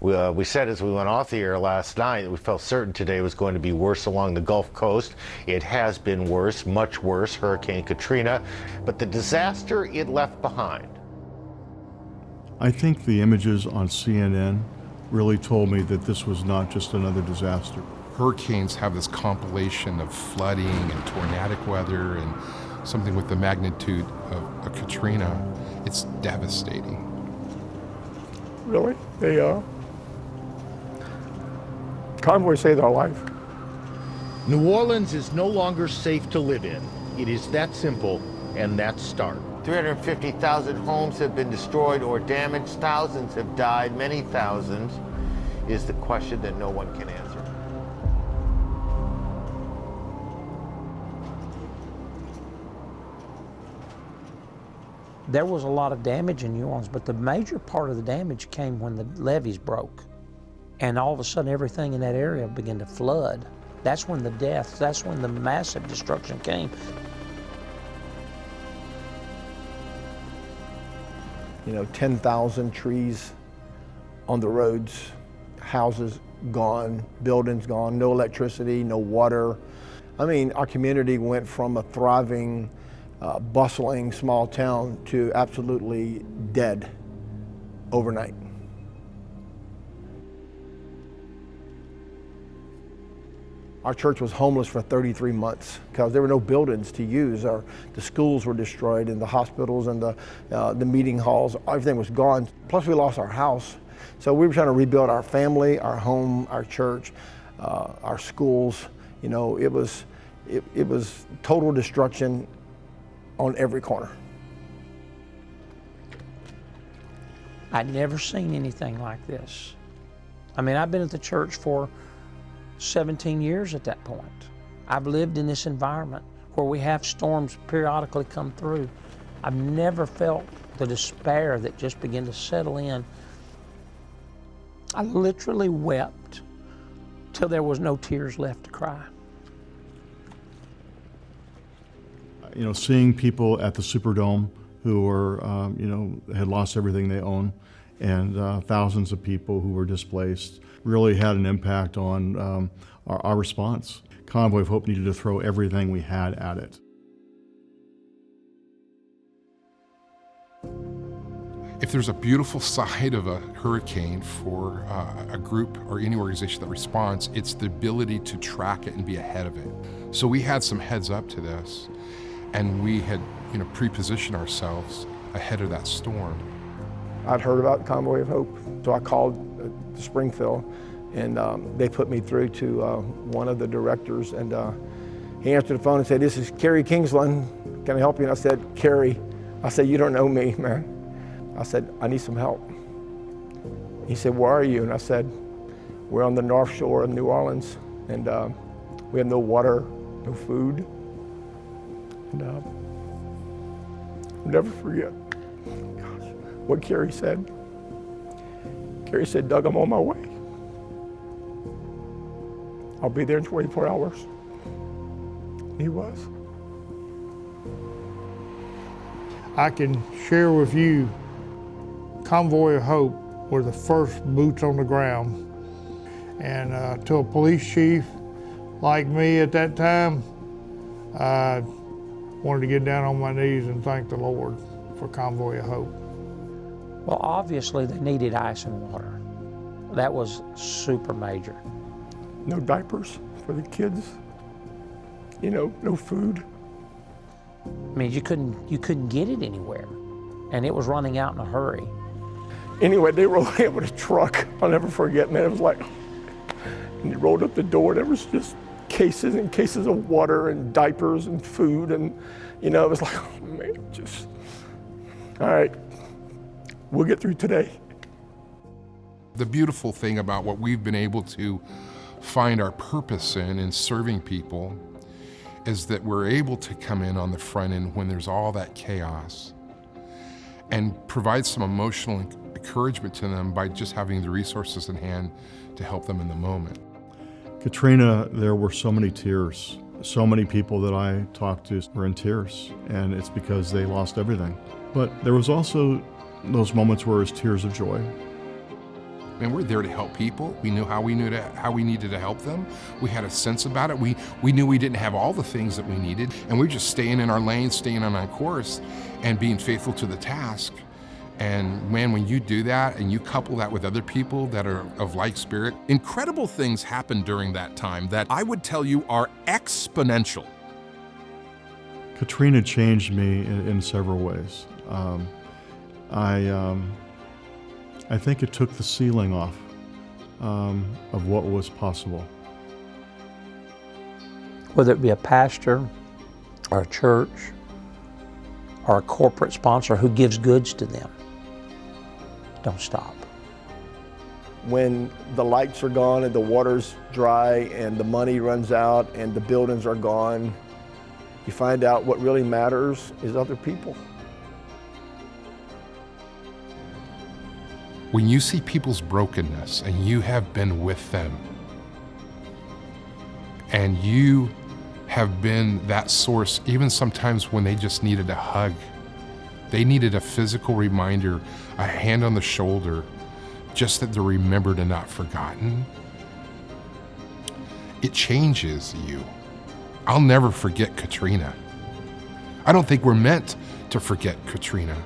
We said as we went off the air last night that we felt certain today was going to be worse along the Gulf Coast. It has been worse, much worse, Hurricane Katrina, but the disaster it left behind. I think the images on CNN really told me that this was not just another disaster. Hurricanes have this compilation of flooding and tornadic weather and something with the magnitude of a Katrina. It's devastating. Really? Convoy saved our life. New Orleans is no longer safe to live in. It is that simple and that stark. 350,000 homes have been destroyed or damaged. Thousands have died. Many thousands is the question that no one can answer. There was a lot of damage in New Orleans, but the major part of the damage came when the levees broke. And all of a sudden, everything in that area began to flood. That's when the deaths, that's when the massive destruction came. You know, 10,000 trees on the roads, houses gone, buildings gone, no electricity, no water. I mean, our community went from a thriving, bustling small town to absolutely dead overnight. Our church was homeless for 33 months because there were no buildings to use. The schools were destroyed and the hospitals and the meeting halls, everything was gone. Plus we lost our house. So we were trying to rebuild our family, our home, our church, our schools. You know, it was total destruction on every corner. I'd never seen anything like this. I mean, I've been at the church for 17 years at that point. I've lived in this environment where we have storms periodically come through. I've never felt the despair that just began to settle in. I literally wept till there was no tears left to cry. You know, seeing people at the Superdome who were, had lost everything they own, and thousands of people who were displaced really had an impact on our response. Convoy of Hope needed to throw everything we had at it. If there's a beautiful side of a hurricane for a group or any organization that responds, it's the ability to track it and be ahead of it. So we had some heads up to this, and we had pre-positioned ourselves ahead of that storm. I'd heard about Convoy of Hope, so I called Springfield, and they put me through to one of the directors, and he answered the phone and said, "This is Kerry Kingsland, can I help you?" And I said, "Kerry," I said, "you don't know me, man." I said, "I need some help." He said, "Where are you?" And I said, "We're on the North Shore of New Orleans, and we have no water, no food." And I'll never forget what Kerry said. Kerry said, "Doug, I'm on my way. I'll be there in 24 hours. He was. I can share with you, Convoy of Hope were the first boots on the ground. And to a police chief like me at that time, I wanted to get down on my knees and thank the Lord for Convoy of Hope. Well, obviously they needed ice and water. That was super major. No diapers for the kids, no food. I mean, you couldn't get it anywhere, and it was running out in a hurry. Anyway, they rolled in with a truck. I'll never forget, man. It was like, and they rolled up the door, there was just cases and cases of water and diapers and food, and it was like, oh man, just, all right, we'll get through today. The beautiful thing about what we've been able to find our purpose in serving people is that we're able to come in on the front end when there's all that chaos and provide some emotional encouragement to them by just having the resources in hand to help them in the moment. Katrina, there were so many tears. So many people that I talked to were in tears, and it's because they lost everything. But there was also those moments where it was tears of joy. And we're there to help people. We knew how we needed to help them. We had a sense about it. We knew we didn't have all the things that we needed, and we were just staying in our lane, staying on our course, and being faithful to the task. And man, when you do that and you couple that with other people that are of like spirit, incredible things happen during that time that I would tell you are exponential. Katrina changed me in several ways. I think it took the ceiling off of what was possible. Whether it be a pastor or a church or a corporate sponsor who gives goods to them, don't stop. When the lights are gone and the water's dry and the money runs out and the buildings are gone, you find out what really matters is other people. When you see people's brokenness and you have been with them and you have been that source, even sometimes when they just needed a hug, they needed a physical reminder, a hand on the shoulder, just that they're remembered and not forgotten, it changes you. I'll never forget Katrina. I don't think we're meant to forget Katrina.